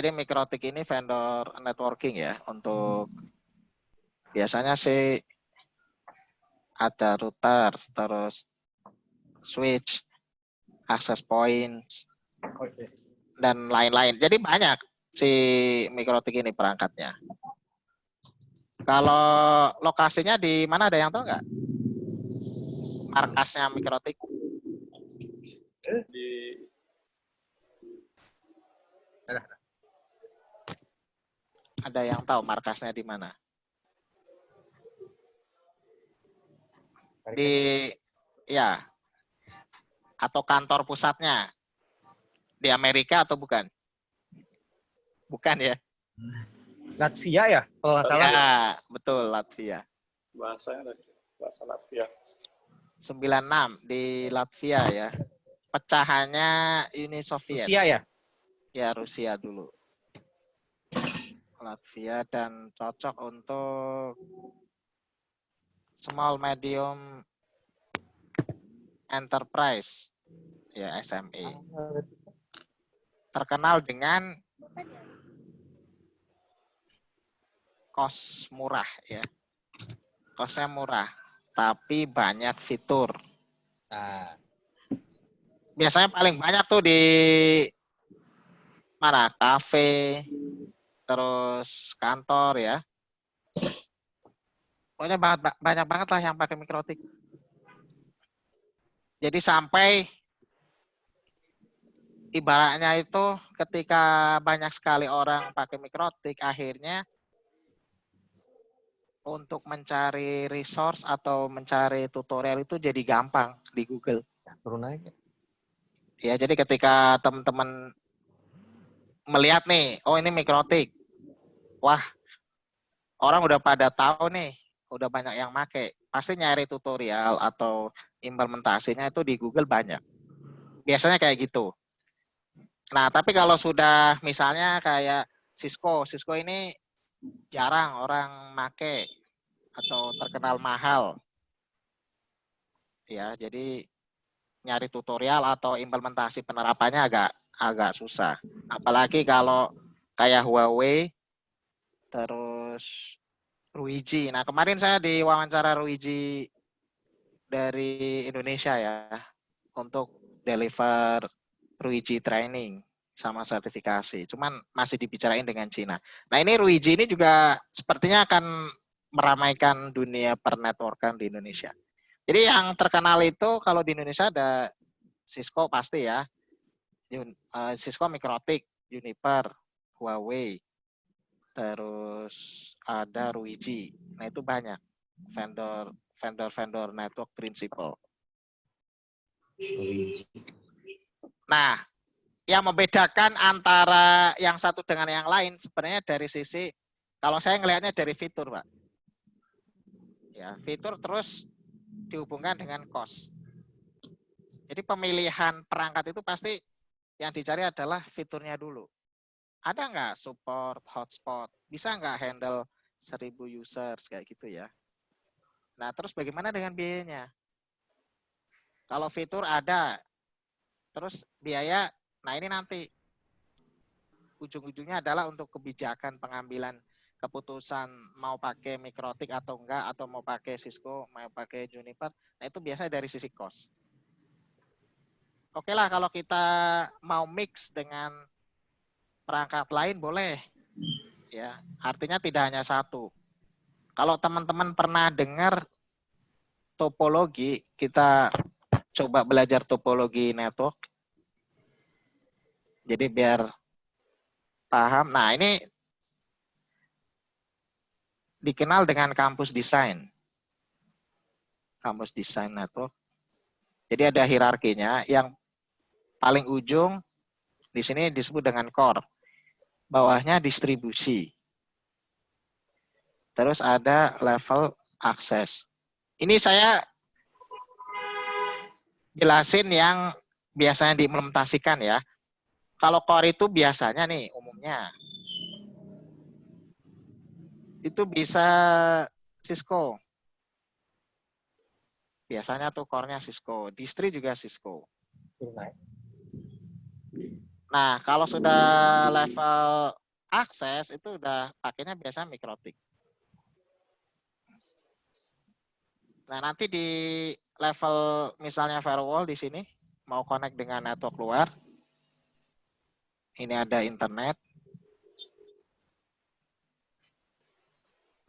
Jadi Mikrotik ini vendor networking ya, untuk biasanya sih ada router, terus switch, access points, dan lain-lain. Jadi banyak si Mikrotik ini perangkatnya. Kalau lokasinya di mana, ada yang tahu nggak? Markasnya Mikrotik? Ada yang tahu markasnya di mana? Di ya, atau kantor pusatnya di Amerika atau bukan? Bukan ya? Latvia ya, kalau nggak salah. Ya, betul, Latvia. Bahasanya bahasa Latvia. 96 di Latvia ya. Pecahannya Uni Soviet. Rusia ya? Ya, Rusia dulu. Latvia, dan cocok untuk small medium enterprise ya, SME. Terkenal dengan cost murah ya. Costnya murah, tapi banyak fitur. Nah, Biasanya paling banyak tuh di mana? Kafe, terus kantor ya. Pokoknya banyak banget lah yang pakai Mikrotik. Jadi sampai ibaratnya itu ketika banyak sekali orang pakai Mikrotik, akhirnya untuk mencari resource atau mencari tutorial itu jadi gampang di Google. turun aja. Ya, jadi ketika teman-teman melihat nih, oh ini Mikrotik. Wah, orang udah pada tahu nih, udah banyak yang make. Pasti nyari tutorial atau implementasinya itu di Google banyak. Biasanya kayak gitu. Nah, tapi kalau sudah misalnya kayak Cisco ini jarang orang make atau terkenal mahal. Ya, jadi nyari tutorial atau implementasi penerapannya agak susah. Apalagi kalau kayak Huawei, terus Ruiji. Nah, kemarin saya diwawancara Ruiji dari Indonesia ya, untuk deliver Ruiji training sama sertifikasi. Cuman masih dibicarain dengan Cina. Nah, ini Ruiji ini juga sepertinya akan meramaikan dunia pernetworkan di Indonesia. Jadi yang terkenal itu kalau di Indonesia ada Cisco pasti ya, Cisco Mikrotik, Juniper, Huawei, terus ada Ruiji. Nah, itu banyak vendor network principal. Nah, yang membedakan antara yang satu dengan yang lain sebenarnya dari sisi, kalau saya ngelihatnya dari fitur, Pak. Ya, fitur terus dihubungkan dengan cost. Jadi pemilihan perangkat itu pasti yang dicari adalah fiturnya dulu. Ada nggak support hotspot? Bisa nggak handle 1000 users kayak gitu ya? Nah, terus bagaimana dengan biayanya? Kalau fitur ada, terus biaya, nah ini nanti ujung-ujungnya adalah untuk kebijakan pengambilan keputusan mau pakai Mikrotik atau enggak, atau mau pakai Cisco, mau pakai Juniper. Nah, itu biasanya dari sisi cost. Oke lah, kalau kita mau mix dengan perangkat lain boleh. Ya, artinya tidak hanya satu. Kalau teman-teman pernah dengar topologi, kita coba belajar topologi network. Jadi biar paham. Nah, ini dikenal dengan kampus desain. Kampus desain network. Jadi ada hierarkinya, yang paling ujung di sini disebut dengan core. Bawahnya distribusi. Terus ada level akses. Ini saya jelasin yang biasanya diimplementasikan ya. Kalau core itu biasanya nih umumnya itu bisa Cisco. Biasanya tuh core-nya Cisco. Distri juga Cisco. Nah, kalau sudah level akses itu udah pakainya biasa mikrotik. Nah, nanti di level misalnya firewall di sini mau connect dengan network luar. Ini ada internet.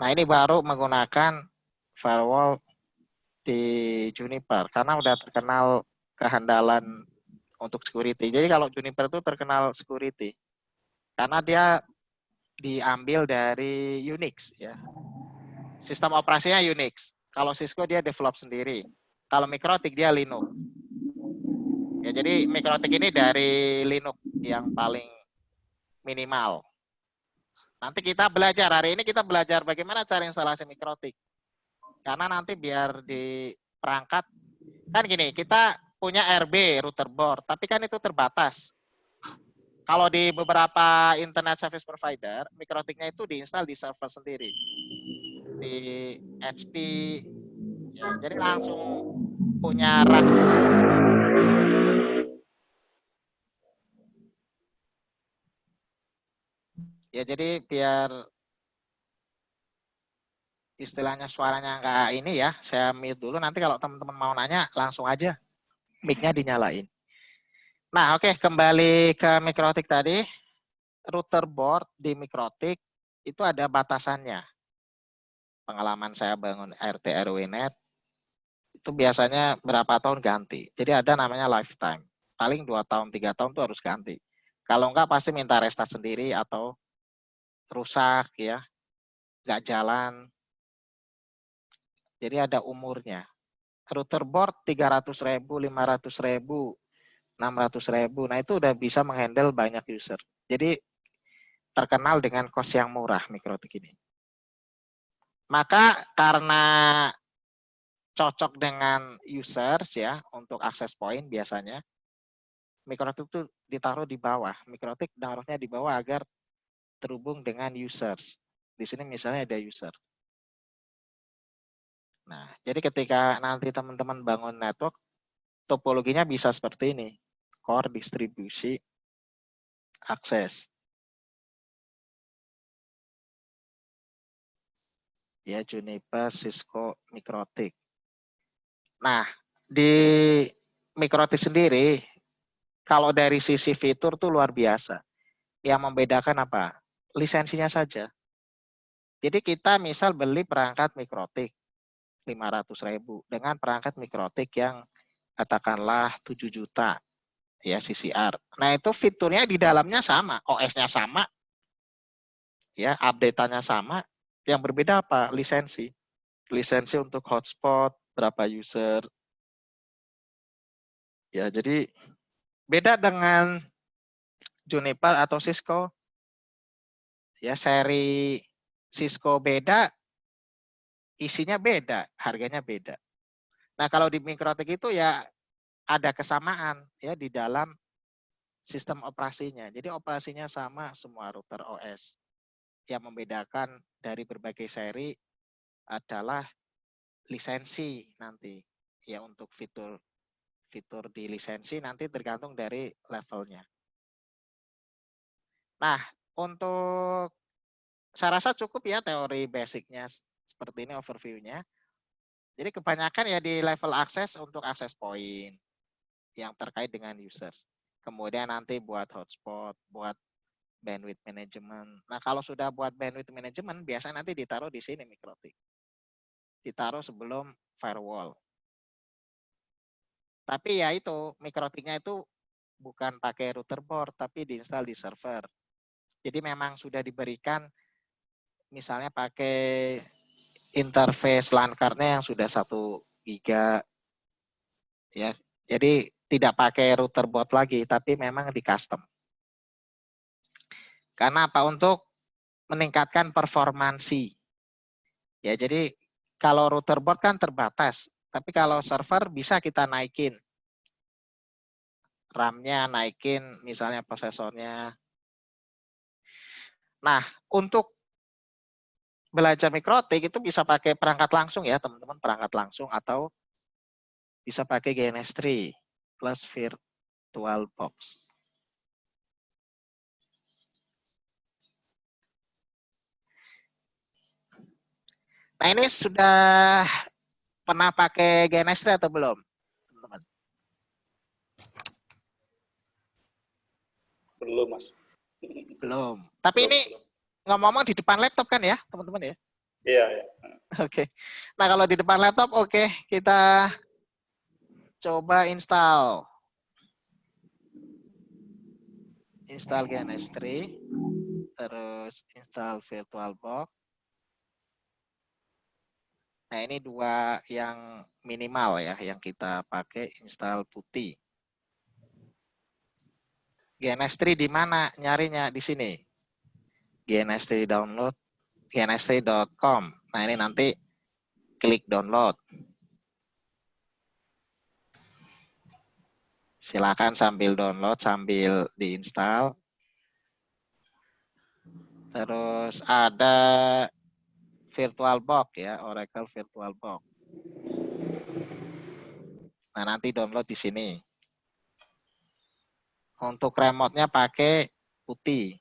Nah, ini baru menggunakan firewall di Juniper karena udah terkenal kehandalan untuk security. Jadi kalau Juniper itu terkenal security karena dia diambil dari Unix ya. Sistem operasinya Unix. Kalau Cisco dia develop sendiri. Kalau Mikrotik dia Linux. Ya, jadi Mikrotik ini dari Linux yang paling minimal. Nanti kita belajar, hari ini kita belajar bagaimana cara instalasi Mikrotik. Karena nanti biar di perangkat, kan gini, kita punya RB, router board, tapi kan itu terbatas. Kalau di beberapa internet service provider, Mikrotiknya itu diinstal di server sendiri. Di HP, ya, jadi langsung punya rak. Ya, jadi biar istilahnya suaranya nggak ini ya, saya mute dulu. Nanti kalau teman-teman mau nanya, langsung aja mic-nya dinyalain. Nah, oke, kembali ke Mikrotik tadi. Router board di Mikrotik itu ada batasannya. Pengalaman saya bangun RT RW-net, itu biasanya berapa tahun ganti. Jadi ada namanya lifetime. Paling 2 tahun, 3 tahun tuh harus ganti. Kalau enggak pasti minta restart sendiri atau rusak ya, nggak jalan. Jadi ada umurnya. Router board 300.000, 500.000, 600.000. Nah itu udah bisa menghandle banyak user. Jadi terkenal dengan cost yang murah Mikrotik ini. Maka karena cocok dengan users ya untuk akses point biasanya, Mikrotik itu ditaruh di bawah. Mikrotik taruhnya di bawah agar terhubung dengan users. Di sini misalnya ada user. Nah, jadi ketika nanti teman-teman bangun network, topologinya bisa seperti ini. Core, distribusi, akses. Ya, Juniper, Cisco, Mikrotik. Nah, di Mikrotik sendiri, kalau dari sisi fitur tuh luar biasa. Yang membedakan apa? Lisensinya saja. Jadi kita misal beli perangkat Mikrotik 500.000 dengan perangkat Mikrotik yang katakanlah 7 juta ya CCR. Nah, itu fiturnya di dalamnya sama, OS-nya sama, ya, update-nya sama. Yang berbeda apa? Lisensi. Lisensi untuk hotspot, berapa user. Ya, jadi beda dengan Juniper atau Cisco. Ya, seri Cisco beda, isinya beda, harganya beda. Nah, kalau di Mikrotik itu ya ada kesamaan ya di dalam sistem operasinya. Jadi operasinya sama semua router OS. Yang membedakan dari berbagai seri adalah lisensi nanti. Ya untuk fitur di lisensi nanti tergantung dari levelnya. Nah, untuk saya rasa cukup ya teori basicnya seperti ini overview-nya. Jadi kebanyakan ya di level akses untuk akses point yang terkait dengan users. Kemudian nanti buat hotspot, buat bandwidth management. Nah, kalau sudah buat bandwidth management, biasanya nanti ditaruh di sini Mikrotik. Ditaruh sebelum firewall. Tapi ya itu, Mikrotiknya itu bukan pakai router board, tapi diinstal di server. Jadi memang sudah diberikan, misalnya pakai interface LAN card-nya yang sudah 1 giga. Ya, jadi tidak pakai router board lagi, tapi memang di custom. Karena apa? Untuk meningkatkan performansi. Ya, jadi kalau router board kan terbatas, tapi kalau server bisa kita naikin. RAM-nya naikin, misalnya prosesornya. Nah, untuk belajar Mikrotik itu bisa pakai perangkat langsung ya, teman-teman, perangkat langsung atau bisa pakai GNS3 plus VirtualBox. Nah, ini sudah pernah pakai GNS3 atau belum, teman-teman? Belum, Mas. Belum. Tapi Belum, ini belum. ngomong-ngomong di depan laptop kan ya, teman-teman ya? Iya, iya. Oke. Nah, kalau di depan laptop, oke, kita coba install. Install GNS3, terus install VirtualBox. Nah, ini dua yang minimal ya, yang kita pakai install putih. GNS3 di mana nyarinya? Di sini. GNS3 download, gns3.com. Nah, ini nanti klik download. Silakan sambil download, sambil diinstal. Terus ada VirtualBox ya, Oracle VirtualBox. Nah, nanti download di sini. Untuk remote-nya pakai putih.